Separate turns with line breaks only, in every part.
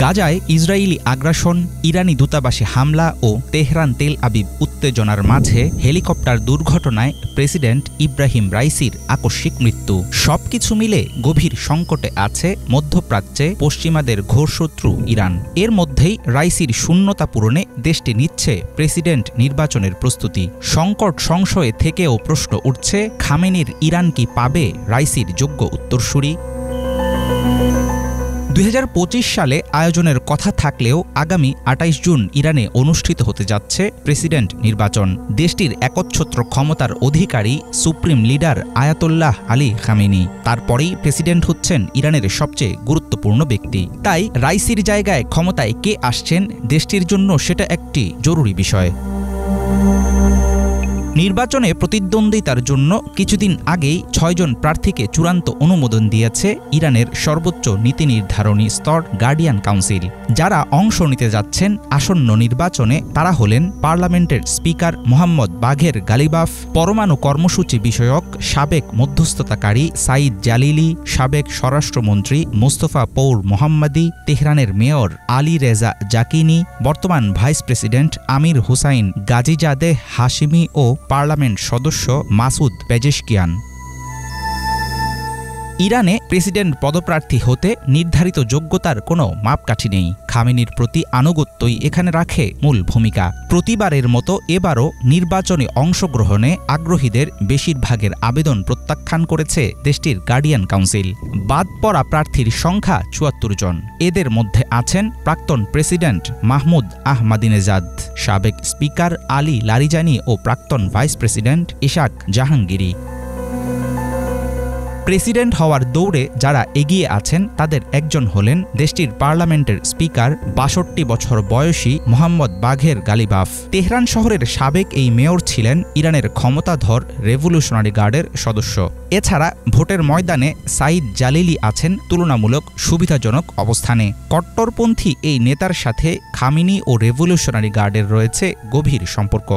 গাজায় ইসরায়েলি আগ্রাসন, ইরানি দূতাবাসে হামলা ও তেহরান তেল আবিব উত্তেজনার মাঝে হেলিকপ্টার দুর্ঘটনায় প্রেসিডেন্ট ইব্রাহিম রাইসির আকস্মিক মৃত্যু। সবকিছু মিলে গভীর সংকটে আছে মধ্যপ্রাচ্যে পশ্চিমাদের ঘোরশত্রু ইরান। এর মধ্যেই রাইসির শূন্যতা পূরণে দেশটি নিচ্ছে প্রেসিডেন্ট নির্বাচনের প্রস্তুতি। সংকট সংশয়ে থেকেও প্রশ্ন উঠছে, খামেনির ইরান কি পাবে রাইসির যোগ্য উত্তরসূরি? 2025 সালে আয়োজনের কথা থাকলেও আগামী 28 জুন ইরানে অনুষ্ঠিত হতে যাচ্ছে প্রেসিডেন্ট নির্বাচন। দেশটির একচ্ছত্র ক্ষমতার অধিকারী supreme leader Ayatollah Ali Khamenei. তারপরেই প্রেসিডেন্ট হচ্ছেন ইরানের সবচেয়ে গুরুত্বপূর্ণ ব্যক্তি। তাই রাইসির জায়গায় ক্ষমতায় কে আসছেন, দেশটির জন্য সেটা একটি জরুরি বিষয়। নির্বাচনে প্রতিদ্বন্দ্বিতার জন্য কিছুদিন আগেই 6 জন প্রার্থীকে চূড়ান্ত অনুমোদন দিয়েছে ইরানের সর্বোচ্চ নীতি নির্ধারণী স্তর গার্ডিয়ান কাউন্সিল। যারা অংশ নিতে যাচ্ছেন আসন্ন নির্বাচনে তারা হলেন পার্লামেন্টের স্পিকার মোহাম্মদ বাঘের গালিবাফ, পরমাণু কর্মসূচি বিষয়ক সাবেক মধ্যস্থতাকারী সাইদ জালিলি, সাবেক স্বরাষ্ট্রমন্ত্রী মোস্তফা পৌর মোহাম্মদি, তেহরানের মেয়র আলী রেজা জাকিনি, বর্তমান ভাইস প্রেসিডেন্ট আমির হুসাইন গাজিজাদে হাশিমি ও পার্লামেন্ট সদস্য মাসুদ পেজেশকিয়ান। ইরানে প্রেসিডেন্ট পদপ্রার্থী হতে নির্ধারিত যোগ্যতার কোনো মাপকাঠি নেই। খামেনির প্রতি আনুগত্যই এখানে রাখে মূল ভূমিকা। প্রতিবারের মতো এবারও নির্বাচনে অংশগ্রহণে আগ্রহীদের বেশিরভাগের আবেদন প্রত্যাখ্যান করেছে দেশটির গার্ডিয়ান কাউন্সিল। বাদ পড়া প্রার্থীর সংখ্যা 74 জন। এদের মধ্যে আছেন প্রাক্তন প্রেসিডেন্ট মাহমুদ আহমাদিনেজাদ, সাবেক স্পিকার আলী লারিজানি ও প্রাক্তন vice president Ishaq Jahangiri. President হওয়ার দৌড়ে যারা এগিয়ে আছেন তাদের একজন হলেন দেশটির পার্লামেন্টের স্পিকার 62 বছর বয়সী মোহাম্মদ বাঘের গালিবাফ। তেহরান শহরের সাবেক এই মেয়র ছিলেন ইরানের ক্ষমতাধর রেভলিউশনারি গার্ডের সদস্য। এছাড়া ভোটের ময়দানে সাইদ জালিলি আছেন তুলনামূলক সুবিধাজনক অবস্থানে। কট্টরপন্থী এই নেতার সাথে খামেনি ও রেভলিউশনারি গার্ডের রয়েছে গভীর সম্পর্ক।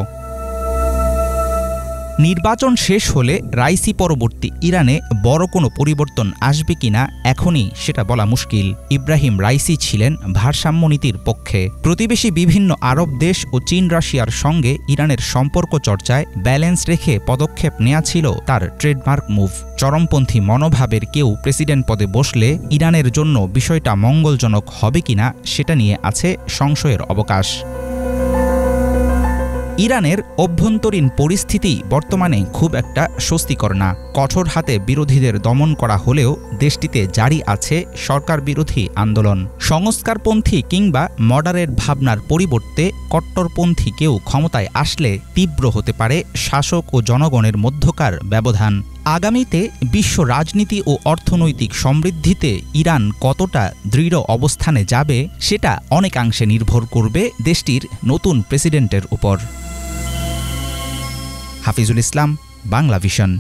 নির্বাচন শেষ হলে রাইসি পরবর্তী ইরানে বড় কোনো পরিবর্তন আসবে কিনা এখনই সেটা বলা মুশকিল। ইব্রাহিম রাইসি ছিলেন ভারসাম্য নীতির পক্ষে। প্রতিবেশী বিভিন্ন আরব দেশ ও চীন রাশিয়ার সঙ্গে ইরানের সম্পর্ক চর্চায় ব্যালেন্স রেখে পদক্ষেপ নেওয়া ছিল তার ট্রেডমার্ক মুভ। চরমপন্থী মনোভাবের কেউ প্রেসিডেন্ট পদে বসলে ইরানের জন্য বিষয়টা মঙ্গলজনক হবে কিনা সেটা নিয়ে আছে সংশয়ের অবকাশ। ইরানের অভ্যন্তরীণ পরিস্থিতি বর্তমানে খুব একটা স্বস্তিকর না। কঠোর হাতে বিরোধীদের দমন করা হলেও দেশটিতে জারি আছে সরকার বিরোধী আন্দোলন। সংস্কারপন্থী কিংবা মডারেট ভাবনার পরিবর্তে কট্টরপন্থী কেউ ক্ষমতায় আসলে তীব্র হতে পারে শাসক ও জনগণের মধ্যকার ব্যবধান। আগামীতে বিশ্ব রাজনীতি ও অর্থনৈতিক সমৃদ্ধিতে ইরান কতটা দৃঢ় অবস্থানে যাবে সেটা অনেকাংশে নির্ভর করবে দেশটির নতুন প্রেসিডেন্টের উপর। হাফিজুল ইসলাম, বাংলা ভিশন।